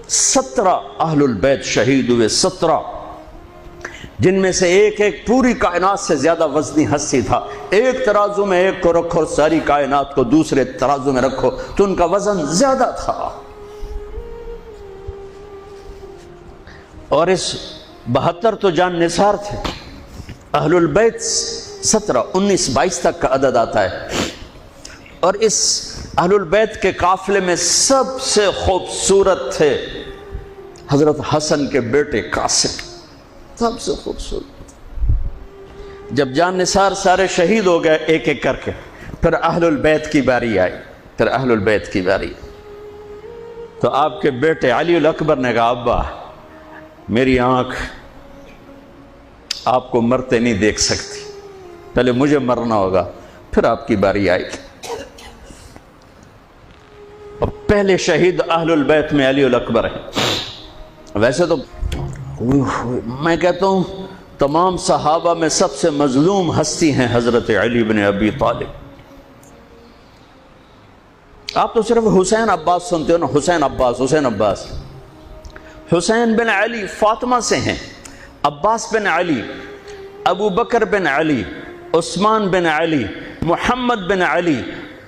17 اہل البیت شہید ہوئے، 17، جن میں سے ایک ایک پوری کائنات سے زیادہ وزنی ہستی تھا۔ ایک ترازو میں ایک کو رکھو، ساری کائنات کو دوسرے ترازو میں رکھو تو ان کا وزن زیادہ تھا۔ اور اس 72 تو جان نثار تھے۔ اہل البیت 17، 19، 22 تک کا عدد آتا ہے۔ اور اس اہل البیت کے قافلے میں سب سے خوبصورت تھے حضرت حسن کے بیٹے قاسم، سب سے خوبصورت۔ جب جان نثار سارے شہید ہو گئے ایک ایک کر کے، پھر اہل البیت کی باری آئی، پھر اہل البیت کی باری۔ تو آپ کے بیٹے علی الاکبر نے کہا ابا میری آنکھ آپ کو مرتے نہیں دیکھ سکتی، پہلے مجھے مرنا ہوگا پھر آپ کی باری آئے گی۔ اور پہلے شہید اہل البیت میں علی الاکبر ہیں۔ ویسے تو میں کہتا ہوں تمام صحابہ میں سب سے مظلوم ہستی ہیں حضرت علی بن ابی طالب۔ آپ تو صرف حسین عباس سنتے ہو نا، حسین عباس، حسین عباس۔ حسین بن علی فاطمہ سے ہیں، عباس بن علی، ابو بکر بن علی، عثمان بن علی، محمد بن علی،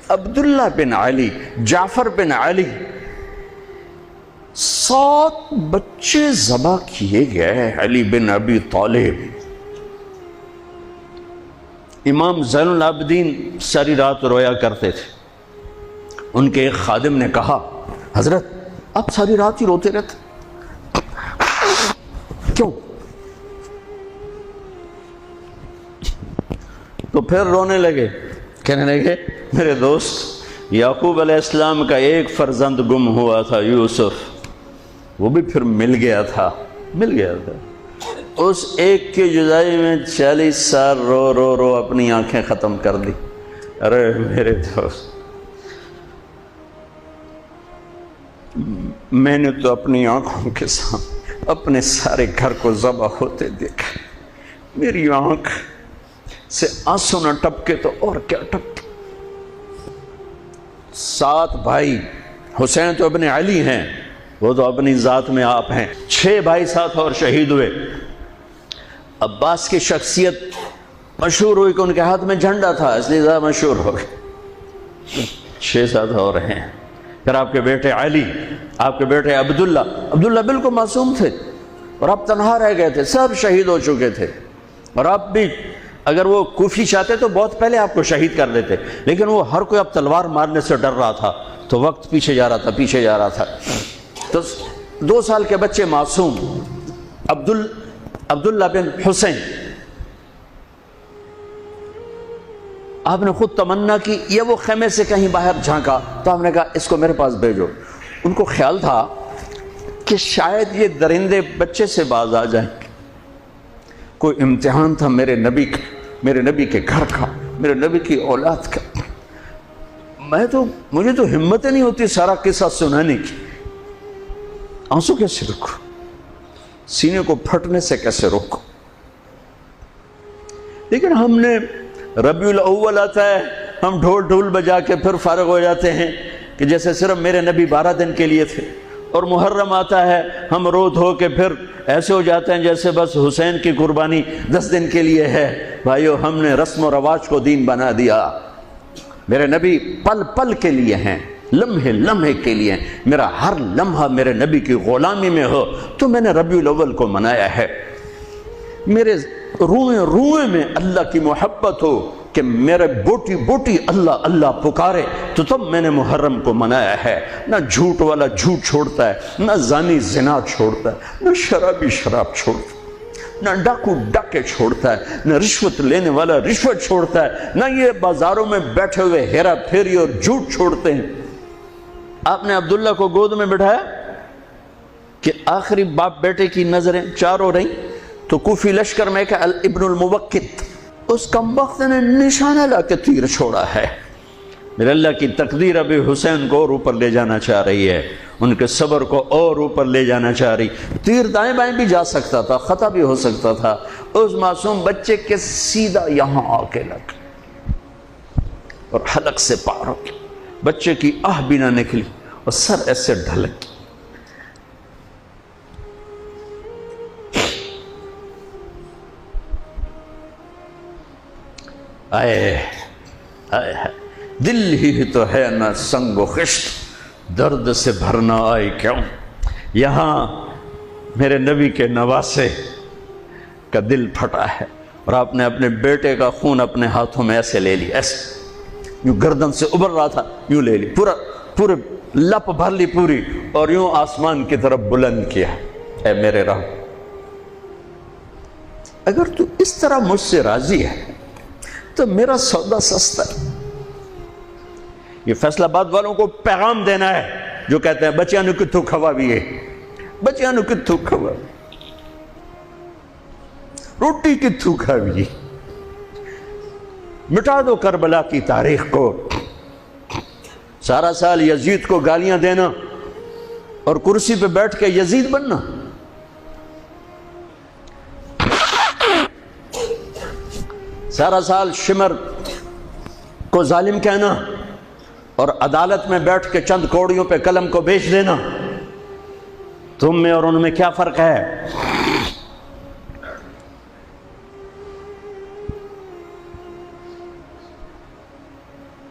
عبداللہ بن علی، جعفر بن علی، 7 بچے ذبح کیے گئے علی بن ابی طالب۔ امام زین العابدین ساری رات رویا کرتے تھے۔ ان کے ایک خادم نے کہا حضرت آپ ساری رات ہی روتے رہتے کیوں؟ تو پھر رونے لگے، کہنے لگے میرے دوست یعقوب علیہ السلام کا ایک فرزند گم ہوا تھا یوسف، وہ بھی پھر مل گیا تھا۔ اس ایک کی جدائی میں 40 سال رو رو رو اپنی آنکھیں ختم کر دی۔ ارے میرے دوست میں نے تو اپنی آنکھوں کے سامنے اپنے سارے گھر کو ذبح ہوتے دیکھا، میری آنکھ سے آنسو نہ ٹپکے تو اور کیا ٹپکے۔ 7 بھائی، حسین تو ابن علی ہیں، وہ تو اپنی ذات میں آپ ہیں، 6 بھائی ساتھ اور شہید ہوئے۔ عباس کی شخصیت مشہور ہوئی کہ ان کے ہاتھ میں جھنڈا تھا، اس لیے زیادہ مشہور ہو گئے۔ 6-7 اور ہیں۔ پھر آپ کے بیٹے علی، آپ کے بیٹے عبداللہ بالکل معصوم تھے اور آپ تنہا رہ گئے تھے، سب شہید ہو چکے تھے۔ اور آپ بھی اگر وہ کوفی چاہتے تو بہت پہلے آپ کو شہید کر دیتے، لیکن وہ ہر کوئی اب تلوار مارنے سے ڈر رہا تھا تو وقت پیچھے جا رہا تھا۔ تو 2 سال کے بچے معصوم عبداللہ بن حسین، آپ نے خود تمنا کی، یہ وہ خیمے سے کہیں باہر جھانکا تو آپ نے کہا اس کو میرے پاس بھیجو۔ ان کو خیال تھا کہ شاید یہ درندے بچے سے باز آ جائیں، کوئی امتحان تھا میرے نبی کا، میرے نبی کے گھر کا، میرے نبی کی اولاد کا۔ مجھے تو ہمت نہیں ہوتی سارا قصہ سنانے کی، آنسو کیسے روکو، سینے کو پھٹنے سے کیسے روکو۔ لیکن ہم نے ربیع الاول آتا ہے، ہم ڈھول بجا کے پھر فارغ ہو جاتے ہیں کہ جیسے صرف میرے نبی 12 دن کے لیے تھے۔ اور محرم آتا ہے، ہم رو دھو کے پھر ایسے ہو جاتے ہیں جیسے بس حسین کی قربانی 10 دن کے لیے ہے۔ بھائیو ہم نے رسم و رواج کو دین بنا دیا۔ میرے نبی پل پل کے لیے ہیں، لمحے لمحے کے لیے ہیں۔ میرا ہر لمحہ میرے نبی کی غلامی میں ہو تو میں نے ربیع الاول کو منایا ہے۔ میرے روئیں روئیں میں اللہ کی محبت ہو کہ میرے بوٹی بوٹی اللہ اللہ پکارے تو تب میں نے محرم کو منایا ہے۔ نہ جھوٹ والا جھوٹ چھوڑتا ہے، نہ زانی زنا چھوڑتا ہے، نہ شرابی شراب چھوڑتا ہے، نہ ڈاکو ڈاکے چھوڑتا ہے، نہ رشوت لینے والا رشوت چھوڑتا ہے، نہ یہ بازاروں میں بیٹھے ہوئے ہیرا پھیری اور جھوٹ چھوڑتے ہیں۔ آپ نے عبداللہ کو گود میں بٹھایا کہ آخری باپ بیٹے کی نظریں 4 ہو رہیں تو کوفی لشکر میں کہ ابن الموقت، اس کمبخت نے نشانہ لا کے تیر چھوڑا ہے۔ میرے اللہ کی تقدیر ابھی حسین کو اور اوپر لے جانا چاہ رہی ہے، ان کے صبر کو اور اوپر لے جانا چاہ رہی۔ تیر دائیں بائیں بھی جا سکتا تھا، خطا بھی ہو سکتا تھا، اس معصوم بچے کے سیدھا یہاں آ کے لگ اور حلق سے پار ہو گیا، بچے کی آہ بھی نہ نکلی اور سر ایسے ڈھلک۔ آئے آئے دل ہی تو ہے نہ سنگ و خشت، درد سے بھرنا آئے کیوں؟ یہاں میرے نبی کے نواسے کا دل پھٹا ہے، اور آپ نے اپنے بیٹے کا خون اپنے ہاتھوں میں ایسے لے لی، ایسے یوں گردن سے ابھر رہا تھا، یوں لے لی، پورے لپ بھر لی پوری، اور یوں آسمان کی طرف بلند کیا۔ اے میرے رب، اگر تو اس طرح مجھ سے راضی ہے تو میرا سودا سستا ہے۔ یہ فیصل آباد والوں کو پیغام دینا ہے جو کہتے ہیں بچیاں نو کتھوں کھوا بھی ہے، بچیاں نو کتھوں کھوا، روٹی کتھوں کھاوی، مٹا دو کربلا کی تاریخ کو۔ سارا سال یزید کو گالیاں دینا اور کرسی پہ بیٹھ کے یزید بننا، سارا سال شمر کو ظالم کہنا اور عدالت میں بیٹھ کے چند کوڑیوں پہ قلم کو بیچ دینا، تم میں اور ان میں کیا فرق ہے؟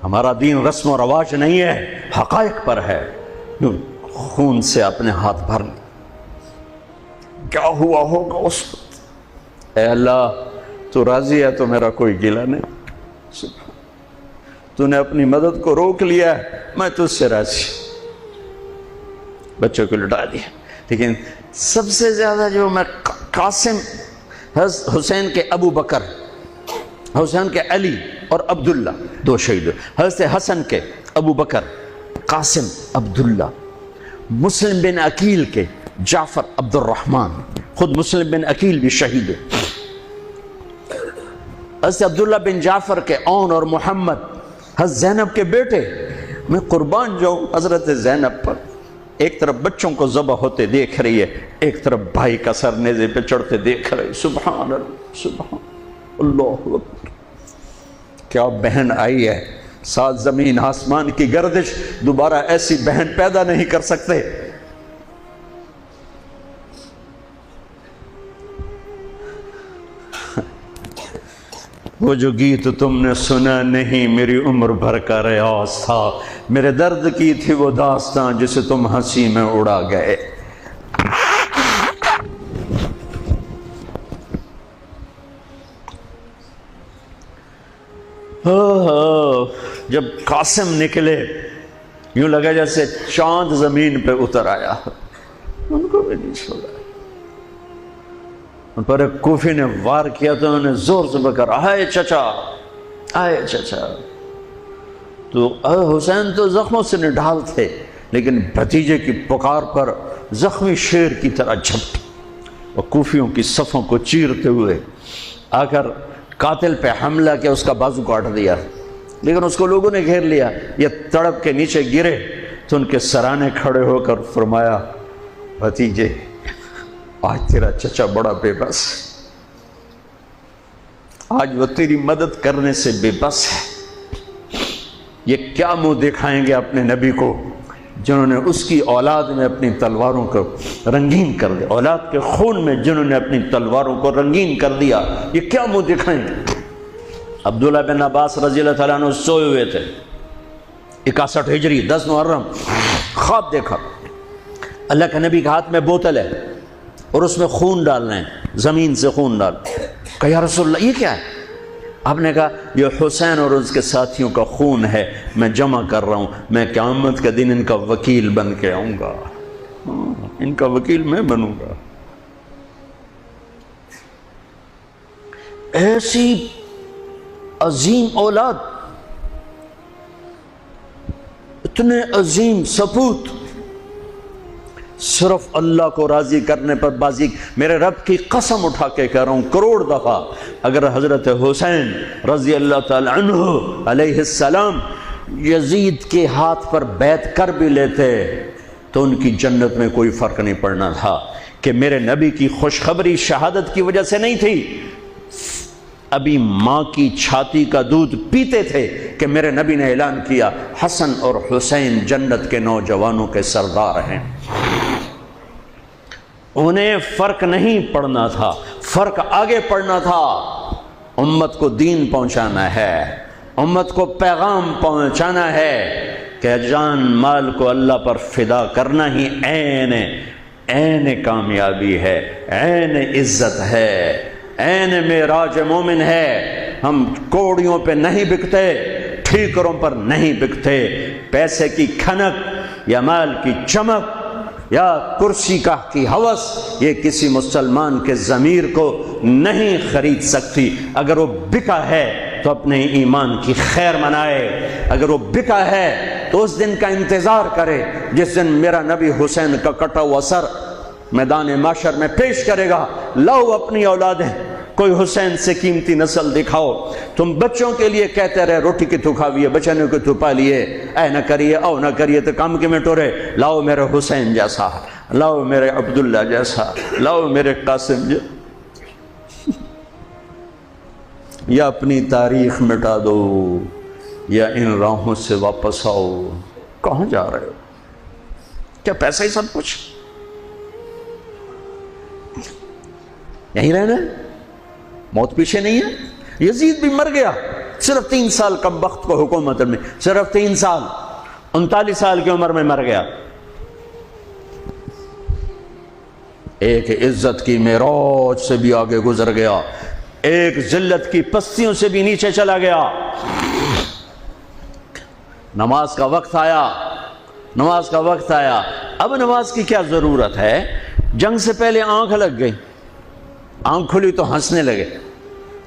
ہمارا دین رسم و رواج نہیں ہے، حقائق پر ہے۔ خون سے اپنے ہاتھ بھر لے، کیا ہوا ہوگا اس وقت؟ اے اللہ، تو راضی ہے تو میرا کوئی گلہ نہیں، تو نے اپنی مدد کو روک لیا ہے، میں تجھ سے راضی۔ بچوں کو لٹا دیا، لیکن سب سے زیادہ جو میں قاسم، حسین کے ابو بکر، حسین کے علی اور عبداللہ، دو شہید، حضرت حسن کے ابو بکر، قاسم، عبداللہ، مسلم بن عقیل کے جعفر عبد الرحمن، خود مسلم بن عقیل بھی شہید، حضرت عبداللہ بن جعفر کے اون اور محمد، حضرت زینب کے بیٹے۔ میں قربان جاؤں حضرت زینب پر، ایک طرف بچوں کو ذبح ہوتے دیکھ رہی ہے، ایک طرف بھائی کا سر نیزے پہ چڑھتے دیکھ رہی، سبحان اللہ، سبحان اللہ اکبر۔ کیا بہن آئی ہے، ساتھ زمین آسمان کی گردش، دوبارہ ایسی بہن پیدا نہیں کر سکتے۔ وہ جو گیت تم نے سنا نہیں میری عمر بھر کا ریاض تھا، میرے درد کی تھی وہ داستاں جسے تم ہنسی میں اڑا گئے۔ جب قاسم نکلے یوں لگا جیسے چاند زمین پہ اتر آیا، ان کو بھی نہیں چھوڑا۔ ان پر ایک کوفی نے وار کیا تو انہوں نے زور سے بکر، آئے چچا، آئے چچا۔ تو حسین تو زخموں سے نڈھال تھے، لیکن بھتیجے کی پکار پر زخمی شیر کی طرح جھپٹ اور کوفیوں کی صفوں کو چیرتے ہوئے آ کر قاتل پہ حملہ کیا، اس کا بازو کاٹ دیا، لیکن اس کو لوگوں نے گھیر لیا۔ یہ تڑپ کے نیچے گرے تو ان کے سرانے کھڑے ہو کر فرمایا، بھتیجے آج تیرا چچا بڑا بے بس ہے، آج وہ تیری مدد کرنے سے بے بس ہے۔ یہ کیا منہ دکھائیں گے اپنے نبی کو جنہوں نے اس کی اولاد میں اپنی تلواروں کو رنگین کر دیا، اولاد کے خون میں جنہوں نے اپنی تلواروں کو رنگین کر دیا، یہ کیا منہ دکھائیں گے؟ عبداللہ بن عباس رضی اللہ تعالیٰ عنہ سوئے ہوئے تھے، 61 ہجری 10 محرم، خواب دیکھا، اللہ کے نبی کے ہاتھ میں بوتل ہے اور اس میں خون ڈالنا ہے، زمین سے خون ڈال۔ کہا یا رسول اللہ یہ کیا ہے؟ آپ نے کہا یہ حسین اور اس کے ساتھیوں کا خون ہے، میں جمع کر رہا ہوں، میں قیامت کے دن ان کا وکیل بن کے آؤں گا، ان کا وکیل میں بنوں گا۔ ایسی عظیم اولاد، اتنے عظیم سپوت، صرف اللہ کو راضی کرنے پر بازی۔ میرے رب کی قسم اٹھا کے کہہ رہا ہوں، کروڑ دفعہ اگر حضرت حسین رضی اللہ تعالی عنہ علیہ السلام یزید کے ہاتھ پر بیعت کر بھی لیتے تو ان کی جنت میں کوئی فرق نہیں پڑنا تھا، کہ میرے نبی کی خوشخبری شہادت کی وجہ سے نہیں تھی، ابھی ماں کی چھاتی کا دودھ پیتے تھے کہ میرے نبی نے اعلان کیا حسن اور حسین جنت کے نوجوانوں کے سردار ہیں۔ انہیں فرق نہیں پڑنا تھا، فرق آگے پڑنا تھا امت کو دین پہنچانا ہے، امت کو پیغام پہنچانا ہے کہ جان مال کو اللہ پر فدا کرنا ہی عین کامیابی ہے، عین عزت ہے، عین معراج مومن ہے۔ ہم کوڑیوں پہ نہیں بکتے، ٹھیکروں پر نہیں بکتے، پیسے کی کھنک یا مال کی چمک یا کرسی کی ہوس یہ کسی مسلمان کے ضمیر کو نہیں خرید سکتی۔ اگر وہ بکا ہے تو اپنے ایمان کی خیر منائے، اگر وہ بکا ہے تو اس دن کا انتظار کرے جس دن میرا نبی حسین کا کٹا ہوا سر میدان محشر میں پیش کرے گا۔ لاؤ اپنی اولادیں، کوئی حسین سے قیمتی نسل دکھاؤ۔ تم بچوں کے لیے کہتے رہے روٹی کی تو کھاویے، بچنے کو تو پالیے، اے نہ کریے او نہ کریے تو کام کے میں ٹورے۔ لاؤ میرے حسین جیسا، لاؤ میرے عبداللہ جیسا، لاؤ میرے قاسم جیسا۔ یا اپنی تاریخ مٹا دو یا ان راہوں سے واپس آؤ۔ کہاں جا رہے ہو؟ کیا پیسہ ہی سب کچھ؟ یہیں رہنا ہے؟ موت پیچھے نہیں ہے؟ یزید بھی مر گیا صرف 3 سال کم وقت کو حکومت میں، صرف 3 سال، 39 سال کی عمر میں مر گیا۔ ایک عزت کی معراج سے بھی آگے گزر گیا، ایک ذلت کی پستیوں سے بھی نیچے چلا گیا۔ نماز کا وقت آیا، نماز کا وقت آیا۔ اب نماز کی کیا ضرورت ہے؟ جنگ سے پہلے آنکھ لگ گئی، آنکھ کھلی تو ہنسنے لگے۔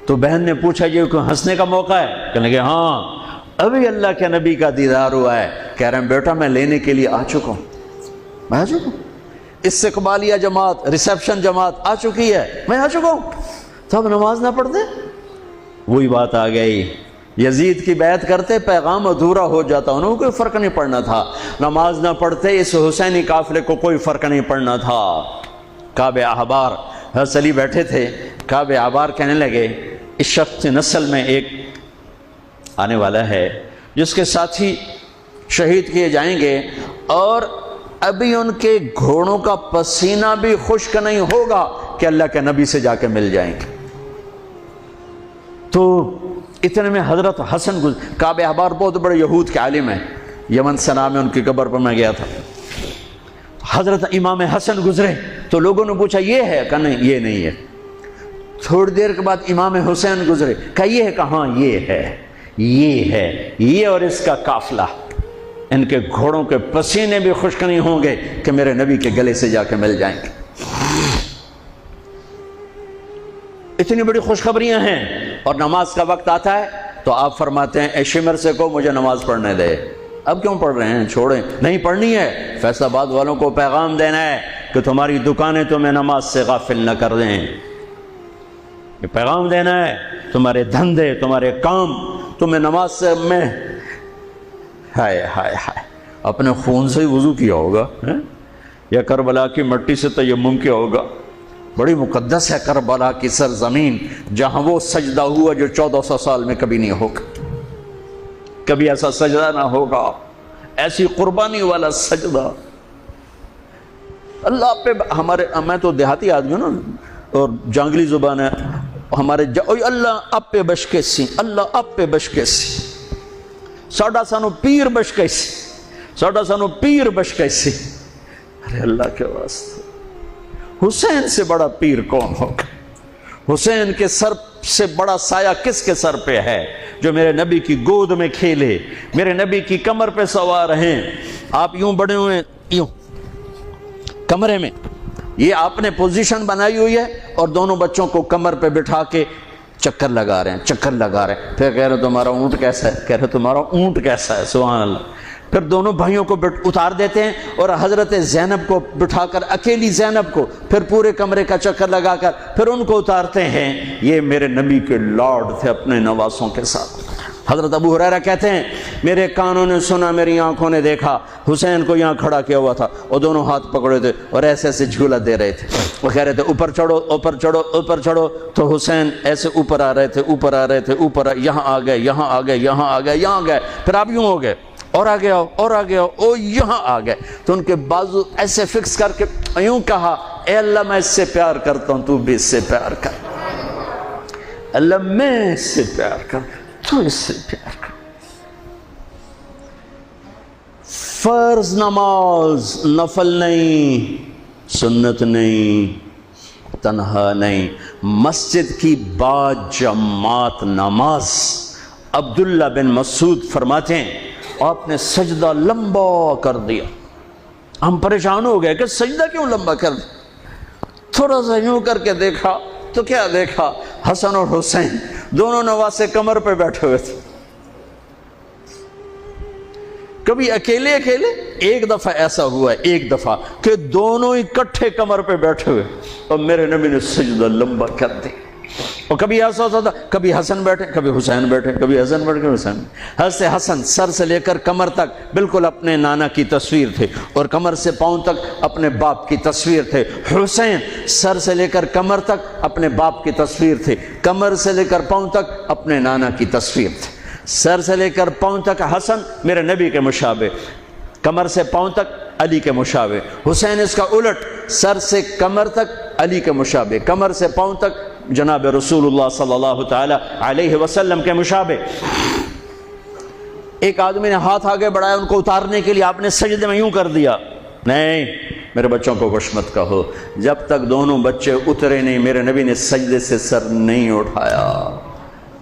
تو بہن نے پوچھا یہ کوئی ہنسنے کا موقع ہے؟ کہنے لگے ہاں ابھی اللہ کے نبی کا دیدار ہوا ہے۔ کہہ رہے ہیں بیٹا میں لینے کے لیے آ چکا ہوں، میں آ چکا ہوں، استقبالیہ جماعت، ریسیپشن جماعت آ چکی ہے، میں آ چکا ہوں۔ تو اب نماز نہ پڑھتے؟ وہی بات آ گئی، یزید کی بیعت کرتے پیغام ادھورا ہو جاتا، انہوں کو کوئی فرق نہیں پڑنا تھا۔ نماز نہ پڑھتے اس حسینی قافلے کو کوئی فرق نہیں پڑنا تھا۔ کعب احبار حضرت علی بیٹھے تھے، کعب احبار کہنے لگے اس شخص نسل میں ایک آنے والا ہے جس کے ساتھی شہید کیے جائیں گے اور ابھی ان کے گھوڑوں کا پسینہ بھی خشک نہیں ہوگا کہ اللہ کے نبی سے جا کے مل جائیں گے۔ تو اتنے میں حضرت حسن کعب احبار بہت بڑے یہود کے عالم ہیں، یمن سنا میں ان کی قبر پر میں گیا تھا۔ حضرت امام حسن گزرے تو لوگوں نے پوچھا یہ ہے؟ کہا نہیں یہ نہیں ہے۔ تھوڑی دیر کے بعد امام حسین گزرے، کہا یہ ہے؟ کہاں یہ ہے، یہ ہے، یہ اور اس کا قافلہ، ان کے گھوڑوں کے پسینے بھی خشک نہیں ہوں گے کہ میرے نبی کے گلے سے جا کے مل جائیں گے۔ اتنی بڑی خوشخبریاں ہیں، اور نماز کا وقت آتا ہے تو آپ فرماتے ہیں اے شمر سے کو مجھے نماز پڑھنے دے۔ اب کیوں پڑھ رہے ہیں؟ چھوڑیں، نہیں پڑھنی ہے۔ فیصل آباد والوں کو پیغام دینا ہے کہ تمہاری دکانیں تمہیں نماز سے غافل نہ کر دیں، یہ پیغام دینا ہے۔ تمہارے دھندے، تمہارے کام تمہیں نماز سے میں ہائے ہائے ہائے اپنے خون سے ہی وضو کیا ہوگا یا کربلا کی مٹی سے تیمم کیا ہوگا۔ بڑی مقدس ہے کربلا کی سرزمین، جہاں وہ سجدہ ہوا جو 1400 سال میں کبھی نہیں ہوگا، کبھی ایسا سجدہ نہ ہوگا، ایسی قربانی والا سجدہ۔ اللہ پہ ہمارے، میں تو دیہاتی آدمی ہوں نا اور جانگلی زبان ہے ہمارے، اللہ آپ پہ بشکے سی، اللہ آپ پہ بشکے سی، ساڈا سانو پیر بشکے سی، ساڈا سانو پیر بشکے سی۔ ارے اللہ کے واسطے، حسین سے بڑا پیر کون ہوگا؟ حسین کے سر سے بڑا سایہ کس کے سر پہ ہے جو میرے نبی کی گود میں کھیلے، میرے نبی کی کمر پہ سوار ہیں۔ آپ یوں بڑے ہوئے یوں کمرے میں، یہ آپ نے پوزیشن بنائی ہوئی ہے اور دونوں بچوں کو کمر پہ بٹھا کے چکر لگا رہے ہیں، چکر لگا رہے ہیں۔ پھر کہہ رہے تمہارا اونٹ کیسا ہے، کہہ رہے تمہارا اونٹ کیسا ہے، سبحان اللہ۔ پھر دونوں بھائیوں کو اتار دیتے ہیں اور حضرت زینب کو بٹھا کر، اکیلی زینب کو، پھر پورے کمرے کا چکر لگا کر پھر ان کو اتارتے ہیں۔ یہ میرے نبی کے لاڈ تھے اپنے نواسوں کے ساتھ۔ حضرت ابو ہریرہ کہتے ہیں میرے کانوں نے سنا، میری آنکھوں نے دیکھا، حسین کو یہاں کھڑا کیا ہوا تھا اور دونوں ہاتھ پکڑے تھے اور ایسے ایسے جھولا دے رہے تھے، وہ کہہ رہے تھے اوپر چڑھو اوپر چڑھو اوپر چڑھو، تو حسین ایسے اوپر آ رہے تھے، اوپر آ رہے تھے، اوپر یہاں آ گئے، یہاں آ گئے، یہاں آ گئے، یہاں گئے، پھر آپ یوں ہو گئے اور آگے آؤ اور آگے آؤ، او یہاں آ گئے۔ تو ان کے بازو ایسے فکس کر کے یوں کہا اے اللہ میں اس سے پیار کرتا ہوں، تو بھی اس سے پیار کر۔ اللہ میں اس سے پیار کر، تو اس سے پیار کر۔ فرض نماز نفل نہیں، سنت نہیں، تنہا نہیں، مسجد کی با جماعت نماز۔ عبداللہ بن مسعود فرماتے ہیں آپ نے سجدہ لمبا کر دیا، ہم پریشان ہو گئے کہ سجدہ کیوں لمبا کر دیا؟ تھوڑا سا یوں کر کے دیکھا تو کیا دیکھا؟ حسن اور حسین دونوں نواسے کمر پہ بیٹھے ہوئے تھے۔ کبھی اکیلے اکیلے، ایک دفعہ ایسا ہوا ہے، ایک دفعہ کہ دونوں اکٹھے کمر پہ بیٹھے ہوئے اور میرے نبی نے سجدہ لمبا کر دیا۔ اور کبھی ایسا ہوتا تھا، کبھی حسن بیٹھے کبھی حسین بیٹھے، کبھی حسن بیٹھے کبھی حسین۔ حضرت حسن سر سے لے کر کمر تک بالکل اپنے نانا کی تصویر تھے، اور کمر سے پاؤں تک اپنے باپ کی تصویر تھے۔ حسین سر سے لے کر کمر تک اپنے باپ کی تصویر تھے، کمر سے لے کر پاؤں تک اپنے نانا کی تصویر تھے۔ سر سے لے کر پاؤں تک حسن میرے نبی کے مشابہ، کمر سے پاؤں تک علی کے مشابہ۔ حسین اس کا الٹ، سر سے کمر تک علی کے مشابہ، کمر سے پاؤں تک جناب رسول اللہ صلی اللہ تعالی علیہ وسلم کے مشابہ۔ ایک آدمی نے ہاتھ آگے بڑھایا ان کو اتارنے کے لیے، آپ نے سجدے میں یوں کر دیا۔ نہیں، میرے بچوں کو کچھ مت کہو، جب تک دونوں بچے اترے نہیں میرے نبی نے سجدے سے سر نہیں اٹھایا۔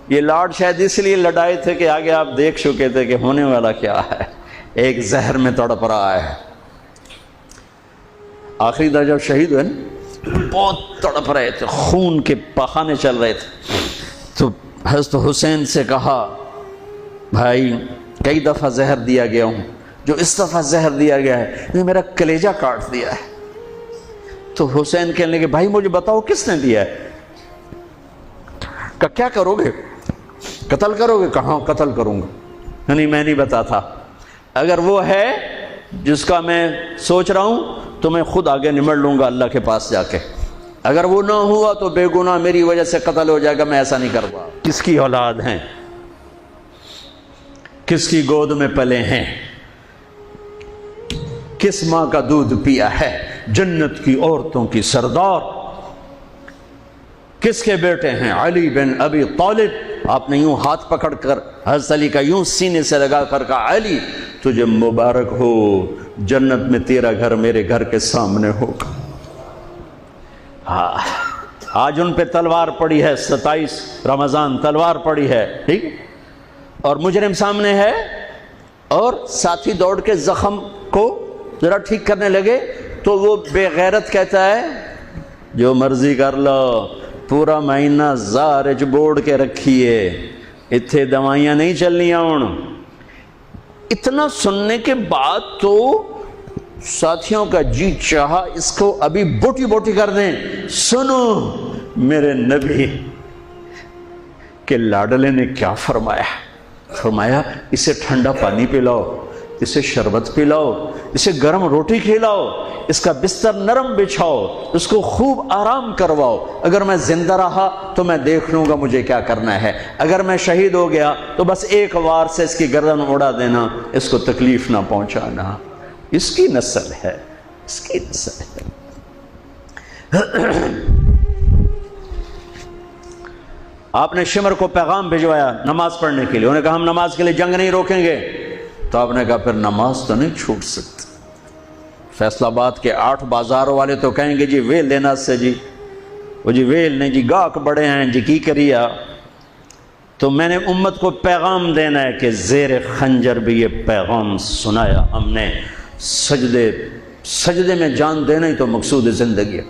یہ لاڈ شاید اس لیے لڑائے تھے کہ آگے آپ دیکھ چکے تھے کہ ہونے والا کیا ہے، ایک زہر میں تڑپ رہا ہے۔ آخری دن جب شہید ہوئے نا، بہت تڑپ رہے تھے، خون کے بہانے چل رہے تھے، تو حضرت حسین سے کہا بھائی کئی دفعہ زہر دیا گیا ہوں، جو اس دفعہ زہر دیا گیا ہے یہ میرا کلیجہ کاٹ دیا ہے۔ تو حسین کہنے لگے بھائی مجھے بتاؤ کس نے دیا ہے؟ کہ کیا کرو گے؟ قتل کرو گے؟ کہاں قتل کروں گا؟ نہیں میں نہیں بتاتا، اگر وہ ہے جس کا میں سوچ رہا ہوں تو میں خود آگے نمٹ لوں گا اللہ کے پاس جا کے، اگر وہ نہ ہوا تو بے گناہ میری وجہ سے قتل ہو جائے گا، میں ایسا نہیں کروں گا۔ کس کی اولاد ہیں، کس کی گود میں پلے ہیں، کس ماں کا دودھ پیا ہے، جنت کی عورتوں کی سردار، کس کے بیٹے ہیں؟ علی بن ابی طالب۔ آپ نے یوں ہاتھ پکڑ کر حضرت علی کا یوں سینے سے لگا کر کہا علی تجھے مبارک ہو، جنت میں تیرا گھر میرے گھر کے سامنے ہوگا۔ آج ان پہ تلوار پڑی ہے، 27 رمضان تلوار پڑی ہے، ٹھیک، اور مجرم سامنے ہے، اور ساتھی دوڑ کے زخم کو ذرا ٹھیک کرنے لگے تو وہ بے غیرت کہتا ہے جو مرضی کر لو، پورا مہینہ زارج بوڑ کے رکھیے، اتھے دوائیاں نہیں چلنیاں ہوں۔ اتنا سننے کے بعد تو ساتھیوں کا جی چاہا اس کو ابھی بوٹی بوٹی کر دیں۔ سنو میرے نبی کے لاڈلے نے کیا فرمایا؟ فرمایا اسے ٹھنڈا پانی پلاؤ، اسے شربت پلاؤ، اسے گرم روٹی کھلاؤ، اس کا بستر نرم بچھاؤ، اس کو خوب آرام کرواؤ۔ اگر میں زندہ رہا تو میں دیکھ لوں گا مجھے کیا کرنا ہے، اگر میں شہید ہو گیا تو بس ایک وار سے اس کی گردن اڑا دینا، اس کو تکلیف نہ پہنچانا۔ اس کی نسل ہے، اس کی نسل ہے۔ آپ نے شمر کو پیغام بھجوایا نماز پڑھنے کے لیے، انہوں نے کہا ہم نماز کے لیے جنگ نہیں روکیں گے، تو آپ نے کہا پھر نماز تو نہیں چھوٹ سکتی۔ فیصل آباد کے 8 بازاروں والے تو کہیں گے جی ویل دینا سے جی، وہ جی ویل نہیں جی، گاہک بڑے ہیں جی کی کریا۔ تو میں نے امت کو پیغام دینا ہے کہ زیر خنجر بھی یہ پیغام سنایا ہم نے، سجدے میں جان دینا ہی تو مقصود زندگی ہے۔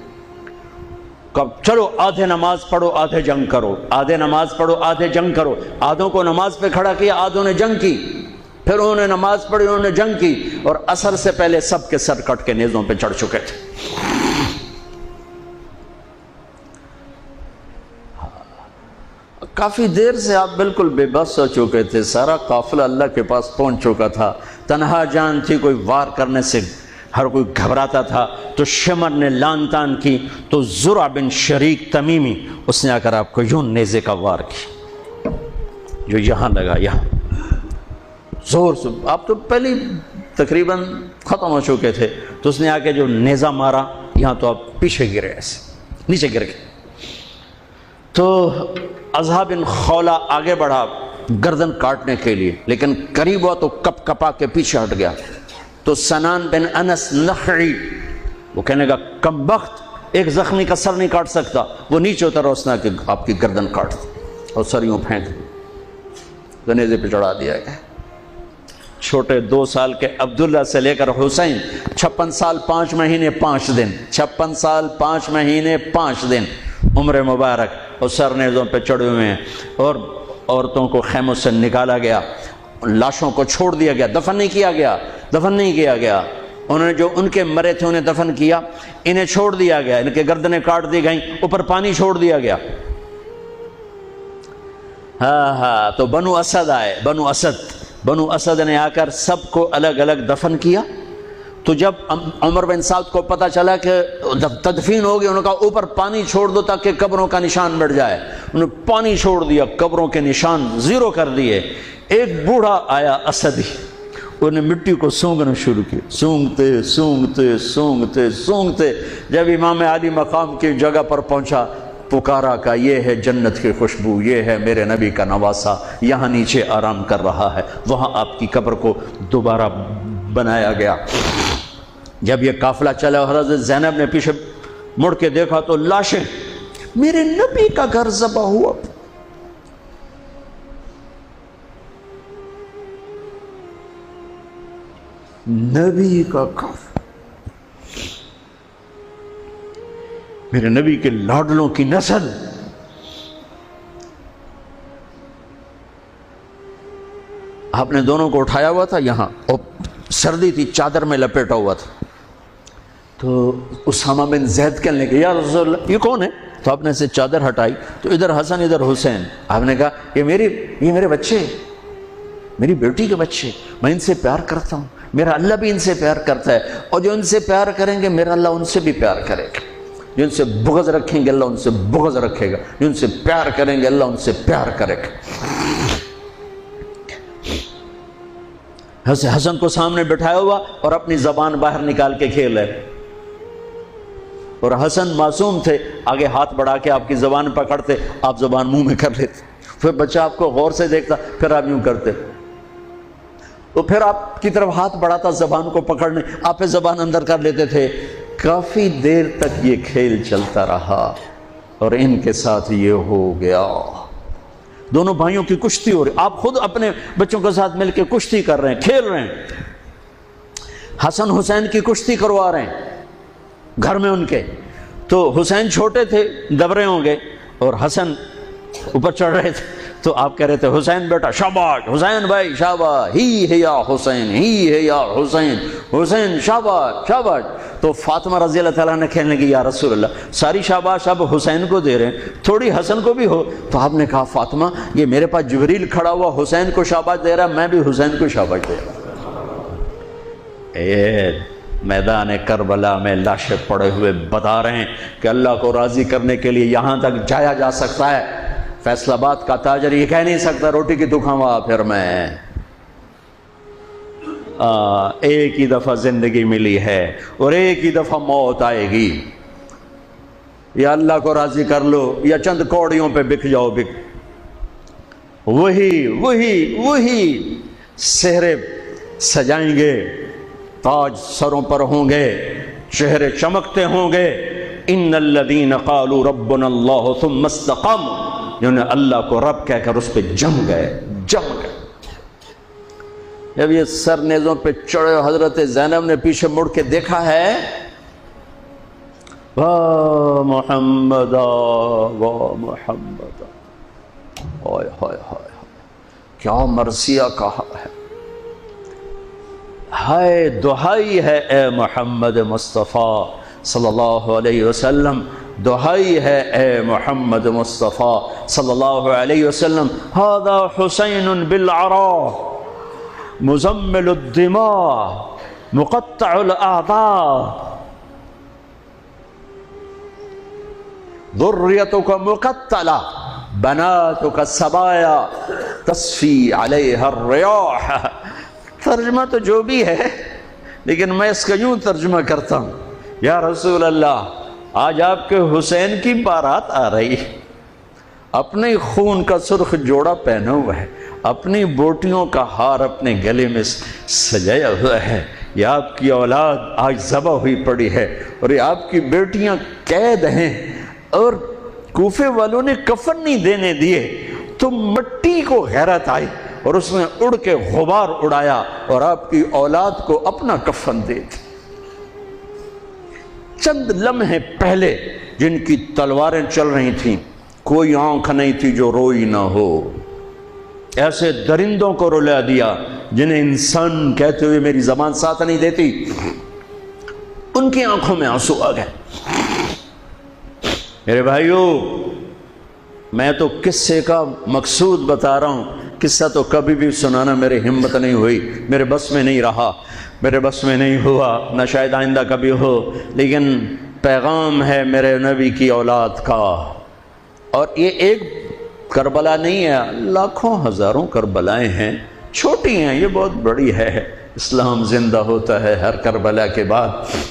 کب چلو آدھے نماز پڑھو آدھے جنگ کرو، آدھے نماز پڑھو آدھے جنگ کرو۔ آدھوں کو نماز پہ کھڑا کیا، آدھوں نے جنگ کی، پھر انہوں نے نماز پڑھی انہوں نے جنگ کی، اور عصر سے پہلے سب کے سر کٹ کے نیزوں پہ چڑھ چکے تھے۔ کافی دیر سے آپ بالکل بے بس ہو چکے تھے، سارا قافلہ اللہ کے پاس پہنچ چکا تھا، تنہا جان تھی، کوئی وار کرنے سے ہر کوئی گھبراتا تھا۔ تو شمر نے لان تان کی تو زرع بن شریک تمیمی اس نے آ کر آپ کو یوں نیزے کا وار کی، جو یہاں لگا، یہاں زور سے۔ آپ تو پہلے تقریباً ختم ہو چکے تھے، تو اس نے آ کے جو نیزہ مارا یہاں، تو آپ پیچھے گرے، ایسے نیچے گر گئے۔ تو اضحیٰ بن خولہ آگے بڑھا گردن کاٹنے کے لیے، لیکن قریب ہوا تو کپ کپا کے پیچھے ہٹ گیا۔ تو سنان بن انس نخعی وہ کہنے کا کم بخت، ایک زخمی کا سر نہیں کاٹ سکتا، وہ نیچے اترا، اس نے کہ آپ کی گردن کاٹ دی اور سر یوں پھینک گنیزے پہ چڑھا دیا گیا۔ چھوٹے 2 سال کے عبداللہ سے لے کر حسین 56 سال 5 مہینے 5 دن، 56 سال 5 مہینے 5 دن عمر مبارک، اور سر نیزوں پہ چڑھے ہوئے ہیں، اور عورتوں کو خیموں سے نکالا گیا، لاشوں کو چھوڑ دیا گیا، دفن نہیں کیا گیا۔ انہوں نے جو ان کے مرے تھے انہیں دفن کیا، انہیں چھوڑ دیا گیا، ان کے گردنیں کاٹ دی گئیں، اوپر پانی چھوڑ دیا گیا۔ ہاں تو بنو اسد آئے، بنو اسد نے آ کر سب کو الگ الگ دفن کیا۔ تو جب عمر بن سعد کو پتہ چلا کہ تدفین ہو گئی، انہوں نے کہا اوپر پانی چھوڑ دو تاکہ قبروں کا نشان مٹ جائے۔ انہوں نے پانی چھوڑ دیا، قبروں کے نشان زیرو کر دیے۔ ایک بوڑھا آیا اسدی، انہوں نے مٹی کو سونگنا شروع کیا، سونگتے جب امام عالی مقام کی جگہ پر پہنچا، پکارا کہ یہ ہے جنت کی خوشبو، یہ ہے میرے نبی کا نواسہ، یہاں نیچے آرام کر رہا ہے۔ وہاں آپ کی قبر کو دوبارہ بنایا گیا۔ جب یہ قافلہ چلا، حضرت زینب نے پیچھے مڑ کے دیکھا تو لاشیں، میرے نبی کا گھر ذبح ہوا، نبی کا گھر، میرے نبی کے لاڈلوں کی نسل۔ آپ نے دونوں کو اٹھایا ہوا تھا یہاں، اور سردی تھی، چادر میں لپیٹا ہوا تھا۔ تو اسامہ بن زید کہنے لگے یا رسول اللہ یہ کون ہے؟ تو آپ نے سے چادر ہٹائی تو ادھر حسن ادھر حسین۔ آپ نے کہا یہ میرے بچے، میری بیٹی کے بچے، میں ان سے پیار کرتا ہوں، میرا اللہ بھی ان سے پیار کرتا ہے، اور جو ان سے پیار کریں گے میرا اللہ ان سے بھی پیار کرے گا، جو ان سے بغض رکھیں گے اللہ ان سے بغض رکھے گا، جو ان سے پیار کریں گے اللہ ان سے پیار کرے گا۔ حسن کو سامنے بٹھایا ہوا اور اپنی زبان باہر نکال کے کھیل ہے، اور حسن معصوم تھے، آگے ہاتھ بڑھا کے آپ کی زبان پکڑتے، آپ زبان منہ میں کر لیتے، پھر بچہ آپ کو غور سے دیکھتا، پھر آپ یوں کرتے، تو پھر آپ کی طرف ہاتھ بڑھاتا زبان کو پکڑنے، آپ پہ زبان اندر کر لیتے تھے۔ کافی دیر تک یہ کھیل چلتا رہا، اور ان کے ساتھ یہ ہو گیا۔ دونوں بھائیوں کی کشتی ہو رہی، آپ خود اپنے بچوں کے ساتھ مل کے کشتی کر رہے ہیں، کھیل رہے ہیں۔ حسن حسین کی کشتی کروا رہے ہیں گھر میں ان کے، تو حسین چھوٹے تھے، دبرے ہوں گے، اور حسن اوپر چڑھ رہے تھے، تو آپ کہہ رہے تھے حسین بیٹا شاباش، حسین بھائی شاباش، ہی ہے یا حسین، ہی ہے یا حسین، حسین شاباش شاباش۔ تو فاطمہ رضی اللہ تعالیٰ نے کہنے لگی یا رسول اللہ ساری شاباش اب حسین کو دے رہے ہیں، تھوڑی حسن کو بھی ہو۔ تو آپ نے کہا فاطمہ یہ میرے پاس جبریل کھڑا ہوا حسین کو شاباش دے رہا، میں بھی حسین کو شاباش دے رہا۔ میدان کربلا میں لاشیں پڑے ہوئے بتا رہے ہیں کہ اللہ کو راضی کرنے کے لیے یہاں تک جایا جا سکتا ہے۔ فیصل آباد کا تاجر یہ کہہ نہیں سکتا روٹی کی تو کھاؤں پھر میں، ایک ہی دفعہ زندگی ملی ہے اور ایک ہی دفعہ موت آئے گی، یا اللہ کو راضی کر لو یا چند کوڑیوں پہ بک جاؤ، وہی سہرے سجائیں گے، تاج سروں پر ہوں گے، چہرے چمکتے ہوں گے۔ ان الذین قالوا ربنا اللہ ثم استقاموا، جنہوں نے اللہ کو رب کہہ کر اس پہ جم گئے۔ جب یہ سر نیزوں پہ چڑھے، حضرت زینب نے پیچھے مڑ کے دیکھا ہے، واہ محمد واہ محمد، ہائے ہائے ہائے کیا مرثیہ کہا ہے، ہائے دہائی ہے اے محمد مصطفیٰ صلی اللہ علیہ وسلم، دہائی ہے اے محمد مصطفیٰ صلی اللہ علیہ وسلم۔ ھذا حسین بالعراء مزمل الدماء مقطع الاعضاء ذریتک مقتلہ بناتک سبایا تصفی علیہا الریاح۔ ترجمہ تو جو بھی ہے، لیکن میں اس کا یوں ترجمہ کرتا ہوں، یا رسول اللہ آج آپ کے حسین کی بارات آ رہی، اپنے خون کا سرخ جوڑا پہنا ہوا ہے، اپنی بوٹیوں کا ہار اپنے گلے میں سجایا ہوا ہے، یہ آپ کی اولاد آج ذبح ہوئی پڑی ہے اور یہ آپ کی بیٹیاں قید ہیں، اور کوفے والوں نے کفن نہیں دینے دیے تو مٹی کو غیرت آئی اور اس نے اڑ کے غبار اڑایا اور آپ کی اولاد کو اپنا کفن دے دی۔ چند لمحے پہلے جن کی تلواریں چل رہی تھیں، کوئی آنکھ نہیں تھی جو روئی نہ ہو، ایسے درندوں کو رلا دیا جنہیں انسان کہتے ہوئے میری زبان ساتھ نہیں دیتی، ان کی آنکھوں میں آنسو آ گئے۔ میرے بھائیو، میں تو قصے کا مقصود بتا رہا ہوں، قصہ تو کبھی بھی سنانا میری ہمت نہیں ہوئی، میرے بس میں نہیں رہا، میرے بس میں نہیں ہوا، نہ شاید آئندہ کبھی ہو، لیکن پیغام ہے میرے نبی کی اولاد کا۔ اور یہ ایک کربلا نہیں ہے، لاکھوں ہزاروں کربلائیں ہیں، چھوٹی ہیں، یہ بہت بڑی ہے۔ اسلام زندہ ہوتا ہے ہر کربلا کے بعد۔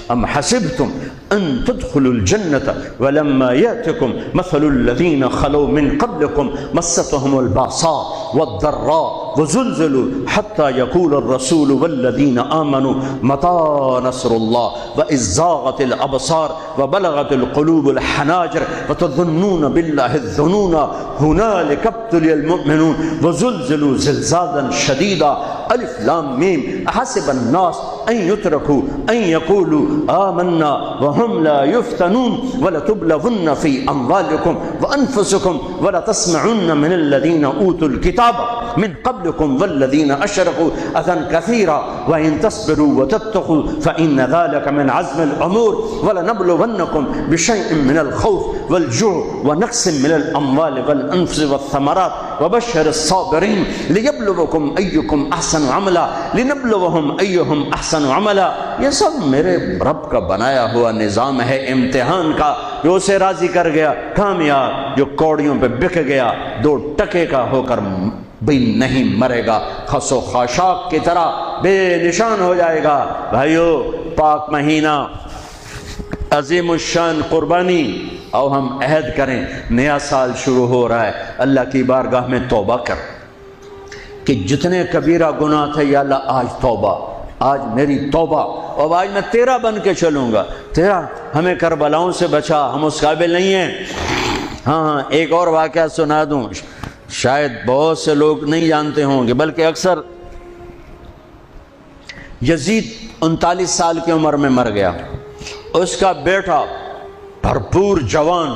ام حسبتم ان تدخلوا الجنة ولما يأتكم مثل الذين خلوا من قبلكم مستهم البأساء والضراء وزلزلوا حتى يقول الرسول والذين آمنوا متى نصر الله وإذ زاغت الأبصار وبلغت القلوب الحناجر وتظنون بالله الظنون هنالك ابتلي المؤمنون وزلزلوا زلزالا شديدا الف لام میم احسب الناس ان يتركوا ان يقولوا آمنا وهم لا يفتنون ولتبلغن في اموالكم وانفسكم ولتسمعن من الذين اوتوا الكتاب من قبلكم والذين اشركوا اذى كثيرا وان تصبروا وتتقوا فان ذلك من عزم الامور ولنبلونكم بشيء من الخوف والجوع ونقص من الاموال والانفس والثمرات وبشر الصابرين ليبلوكم ايكم احسن عملا لنبلوهم ايهم احسن عملا۔ یہ سب میرے رب کا بنایا ہوا نظام ہے امتحان کا، جو اسے راضی کر گیا کامیاب، جو کوڑیوں پہ بک گیا 2 ٹکے کا ہو کر بھی نہیں مرے گا، خس و خاشاک کی طرح بے نشان ہو جائے گا۔ بھائیو، پاک مہینہ، عظیم الشان قربانی، او ہم عہد کریں، نیا سال شروع ہو رہا ہے، اللہ کی بارگاہ میں توبہ کر کہ جتنے کبیرہ گناہ تھے یا اللہ آج توبہ، آج میری توبہ، اور آج میں تیرا بن کے چلوں گا، تیرا ہمیں کربلاؤں سے بچا، ہم اس قابل نہیں ہیں۔ ہاں، ایک اور واقعہ سنا دوں، شاید بہت سے لوگ نہیں جانتے ہوں گے، بلکہ اکثر۔ یزید 39 سال کی عمر میں مر گیا، اس کا بیٹا بھرپور جوان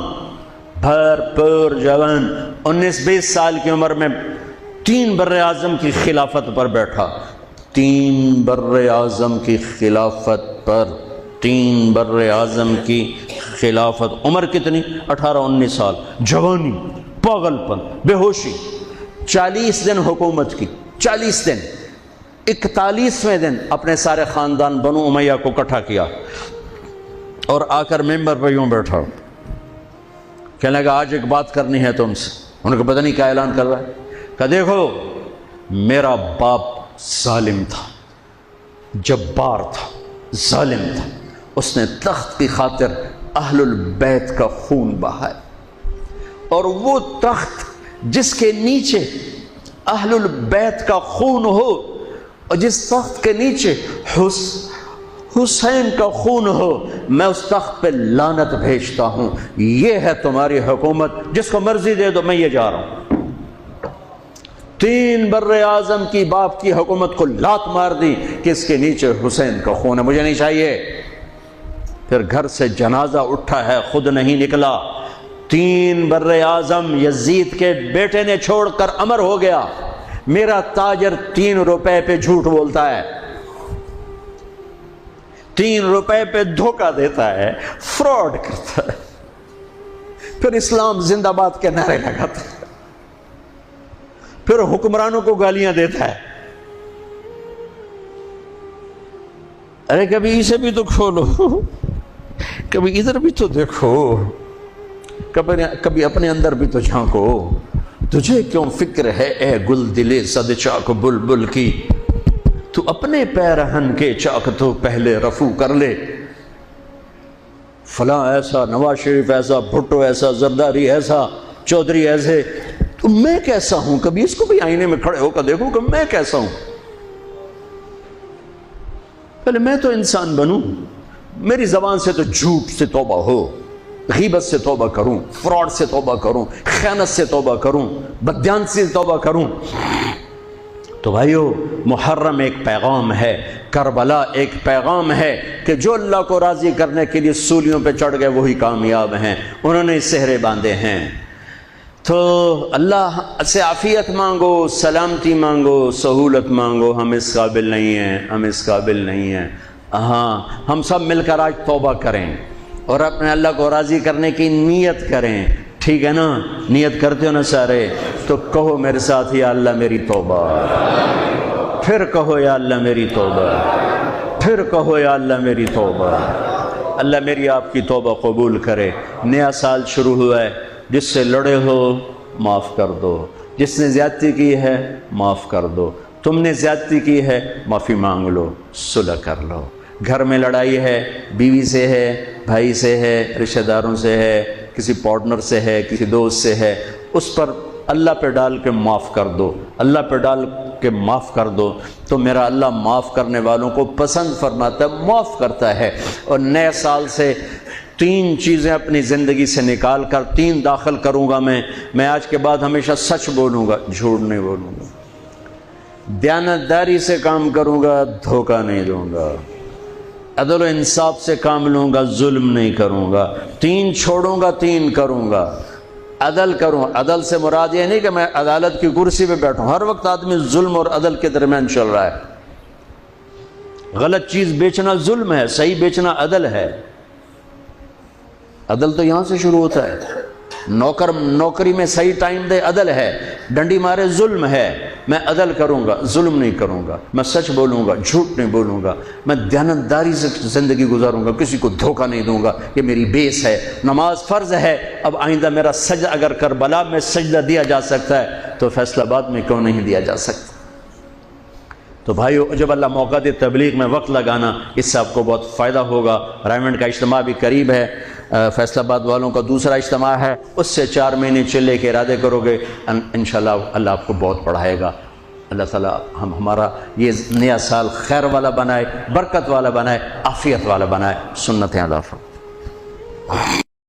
19-20 سال کی عمر میں 3 بر اعظم کی خلافت پر بیٹھا، 3 بر اعظم کی خلافت پر، 3 بر اعظم کی خلافت، عمر کتنی؟ 18-19 سال، جوانی، پاگل پن، بے ہوشی، 40 دن حکومت کی، 40 دن، 41ویں دن اپنے سارے خاندان بنو امیہ کو اکٹھا کیا اور آ کر ممبر پہ یوں بیٹھا، کہنے لگا آج ایک بات کرنی ہے تم سے۔ انہوں نے پتہ نہیں کیا اعلان کر رہا ہے، کہ دیکھو میرا باپ ظالم تھا، جبار تھا، ظالم تھا، اس نے تخت کی خاطر اہل البیت کا خون بہایا، اور وہ تخت جس کے نیچے اہل البیت کا خون ہو اور جس تخت کے نیچے حسین کا خون ہو، میں اس تخت پہ لعنت بھیجتا ہوں۔ یہ ہے تمہاری حکومت، جس کو مرضی دے دو، میں یہ جا رہا ہوں۔ 3 بر اعظم کی باپ کی حکومت کو لات مار دی کہ اس کے نیچے حسین کا خون ہے، مجھے نہیں چاہیے۔ پھر گھر سے جنازہ اٹھا ہے، خود نہیں نکلا۔ 3 بر اعظم یزید کے بیٹے نے چھوڑ کر امر ہو گیا، میرا تاجر 3 روپے پہ جھوٹ بولتا ہے، 3 روپے پہ دھوکہ دیتا ہے، فراڈ کرتا ہے، پھر اسلام زندہ باد کے نعرے لگاتا ہے، پھر حکمرانوں کو گالیاں دیتا ہے۔ ارے کبھی اسے بھی تو کھولو، کبھی ادھر بھی تو دیکھو، کبھی اپنے اندر بھی تو جھانکو۔ تجھے کیوں فکر ہے اے گل دلے صد چاک بلبل کی، تو اپنے پیرہن کے چاک تو پہلے رفو کر لے۔ فلاں ایسا، نواز شریف ایسا، بھٹو ایسا، زرداری ایسا، چودھری ایسے، تو میں کیسا ہوں؟ کبھی اس کو بھی آئینے میں کھڑے ہو کر دیکھو کہ میں کیسا ہوں. پہلے میں تو انسان بنوں. میری زبان سے تو جھوٹ سے توبہ ہو، غیبت سے توبہ کروں، فراڈ سے توبہ کروں، خیانت سے توبہ کروں، بددیانتی سے توبہ کروں. تو بھائیو، محرم ایک پیغام ہے، کربلا ایک پیغام ہے کہ جو اللہ کو راضی کرنے کے لیے سولیوں پہ چڑھ گئے وہی کامیاب ہیں. انہوں نے سہرے باندھے ہیں. تو اللہ سے عافیت مانگو، سلامتی مانگو، سہولت مانگو. ہم اس قابل نہیں ہیں، ہم اس قابل نہیں ہیں. ہاں، ہم سب مل کر آج توبہ کریں اور اپنے اللہ کو راضی کرنے کی نیت کریں. ٹھیک ہے نا؟ نیت کرتے ہو نا سارے؟ تو کہو میرے ساتھ، یا اللہ میری توبہ. پھر کہو یا اللہ میری توبہ. پھر کہو یا اللہ میری توبہ. اللہ میری آپ کی توبہ قبول کرے. نیا سال شروع ہوا ہے، جس سے لڑے ہو معاف کر دو، جس نے زیادتی کی ہے معاف کر دو، تم نے زیادتی کی ہے معافی مانگ لو، صلح کر لو. گھر میں لڑائی ہے، بیوی سے ہے، بھائی سے ہے، رشتہ داروں سے ہے، کسی پارٹنر سے ہے، کسی دوست سے ہے، اس پر اللہ پہ ڈال کے معاف کر دو. اللہ پہ ڈال کے معاف کر دو تو میرا اللہ معاف کرنے والوں کو پسند فرماتا ہے، معاف کرتا ہے. اور نئے سال سے 3 چیزیں اپنی زندگی سے نکال کر 3 داخل کروں گا. میں آج کے بعد ہمیشہ سچ بولوں گا، جھوٹ نہیں بولوں گا. دیانتداری سے کام کروں گا، دھوکہ نہیں دوں گا. عدل و انصاف سے کام لوں گا، ظلم نہیں کروں گا. 3 چھوڑوں گا، 3 کروں گا. عدل کروں. عدل سے مراد یہ نہیں کہ میں عدالت کی کرسی پہ بیٹھوں. ہر وقت آدمی ظلم اور عدل کے درمیان چل رہا ہے. غلط چیز بیچنا ظلم ہے، صحیح بیچنا عدل ہے. عدل تو یہاں سے شروع ہوتا ہے. نوکری میں صحیح ٹائم دے، عدل ہے. ڈنڈی مارے، ظلم ہے. میں عدل کروں گا، ظلم نہیں کروں گا. میں سچ بولوں گا، جھوٹ نہیں بولوں گا. میں دیانتداری سے زندگی گزاروں گا، کسی کو دھوکہ نہیں دوں گا. یہ میری بیس ہے. نماز فرض ہے. اب آئندہ میرا سجدہ اگر کربلا میں سجدہ دیا جا سکتا ہے تو فیصل آباد میں کیوں نہیں دیا جا سکتا؟ تو بھائیو، جب اللہ موقع دے تبلیغ میں وقت لگانا، اس سے آپ کو بہت فائدہ ہوگا. رائمنڈ کا اجتماع بھی قریب ہے. فیصل آباد والوں کا دوسرا اجتماع ہے، اس سے 4 مہینے چلے کے ارادے کرو گے، انشاءاللہ اللہ آپ کو بہت پڑھائے گا. اللہ تعالیٰ ہمارا یہ نیا سال خیر والا بنائے، برکت والا بنائے، عافیت والا بنائے. سنت ادا فرمائے.